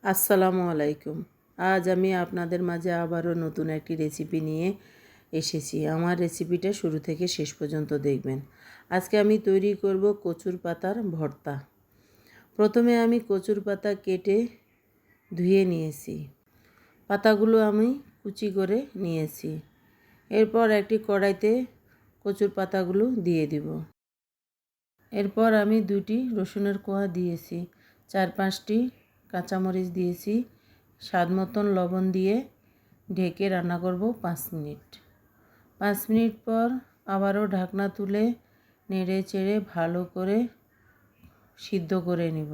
আসসালামু আলাইকুম। আজ আমি আপনাদের মাঝে আবারও নতুন একটি রেসিপি নিয়ে এসেছি। আমার রেসিপিটা শুরু থেকে শেষ পর্যন্ত দেখবেন। আজকে আমি তৈরি করব কচুর পাতার ভর্তা। প্রথমে আমি কচুর পাতা কেটে ধুয়ে নিয়েছি। পাতাগুলো আমি কুচি করে নিয়েছি। এরপর একটি কড়াইতে কচুর পাতাগুলো দিয়ে দিব। এরপর আমি 2টি রসুনের কোয়া দিয়েছি, 4-5টি কাঁচামরিচ দিয়েছি, স্বাদ মতন লবণ দিয়ে ঢেকে রান্না করব 5 মিনিট। 5 মিনিট পর আবারও ঢাকনা তুলে নেড়ে চেড়ে ভালো করে সিদ্ধ করে নিব।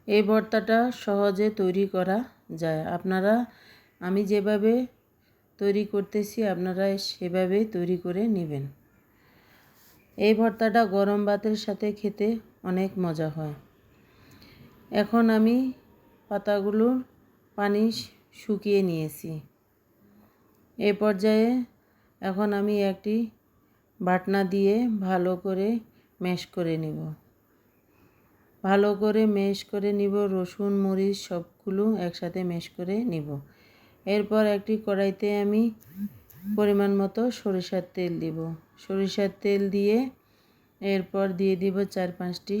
এই ভর্তাটা সহজে তৈরি করা যায়। আমি যেভাবে তৈরি করতেছি আপনারা সেভাবে তৈরি করে নেবেন। এই ভর্তাটা গরম ভাতের সাথে খেতে অনেক মজা হয়। এখন আমি পাতাগুলোর পানি শুকিয়ে নিয়েছি। এই পর্যায়ে এখন আমি একটি বাটনা দিয়ে ভালো করে ম্যাশ করে নিব। রসুন মরিচ সবগুলো একসাথে ম্যাশ করে নিব। এরপর একটি কড়াইতে আমি পরিমাণ মতো সরিষার তেল দিব। সরিষার তেল দিয়ে এরপর দিয়ে দিব 4-5টি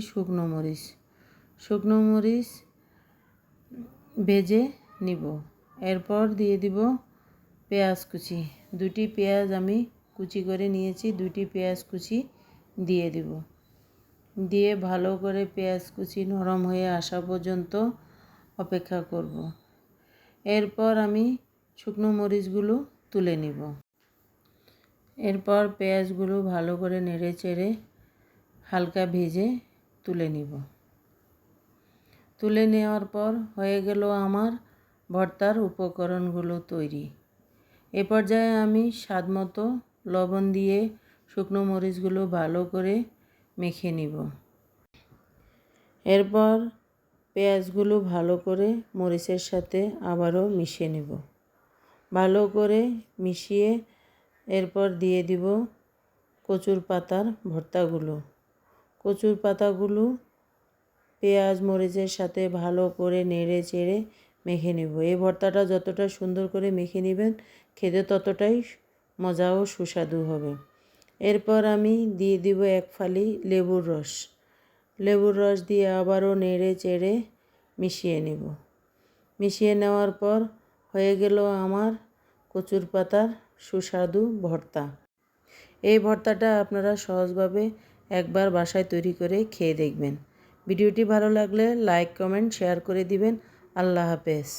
শুকনো মরিচ ভেজে নিব। এরপর দিয়ে দিব পেঁয়াজ কুচি। 2টি পেঁয়াজ আমি কুচি করে নিয়েছি, 2টি পেঁয়াজ কুচি দিয়ে দিব। দিয়ে ভালো করে পেঁয়াজ কুচি নরম হয়ে আসা পর্যন্ত অপেক্ষা করব। এরপর আমি শুকনো মরিচগুলো তুলে নিব। এরপর পেঁয়াজগুলো ভালো করে নেড়ে চেড়ে হালকা ভেজে তুলে নিব। তুলে নেওয়ার পর হয়ে গেল আমার ভর্তার উপকরণগুলো তৈরি। এ পর্যায়ে আমি স্বাদ মতো লবণ দিয়ে শুকনো মরিচগুলো ভালো করে মেখে নিব। এরপর পেঁয়াজগুলো ভালো করে মরিচের সাথে আবারও মিশিয়ে নিব। ভালো করে মিশিয়ে এরপর দিয়ে দিব কচুর পাতার ভর্তাগুলো। কচুর পাতাগুলো পেঁয়াজ মরিচের সাথে ভালো করে নেড়ে চেড়ে মেখে নেব। এই ভর্তাটা যতটা সুন্দর করে মেখে নেবেন খেতে ততটাই মজা ও সুস্বাদু হবে। এরপর আমি দিয়ে দিব 1 ফালি লেবুর রস দিয়ে আবারও নেড়ে চেড়ে মিশিয়ে নেব। মিশিয়ে নেওয়ার পর হয়ে গেল আমার কচুর পাতার সুস্বাদু ভর্তা। এই ভর্তাটা আপনারা সহজভাবে একবার বাসায় তৈরি করে খেয়ে দেখবেন। ভিডিওটি ভালো লাগলে লাইক, কমেন্ট, শেয়ার করে দিবেন। আল্লাহ হাফেজ।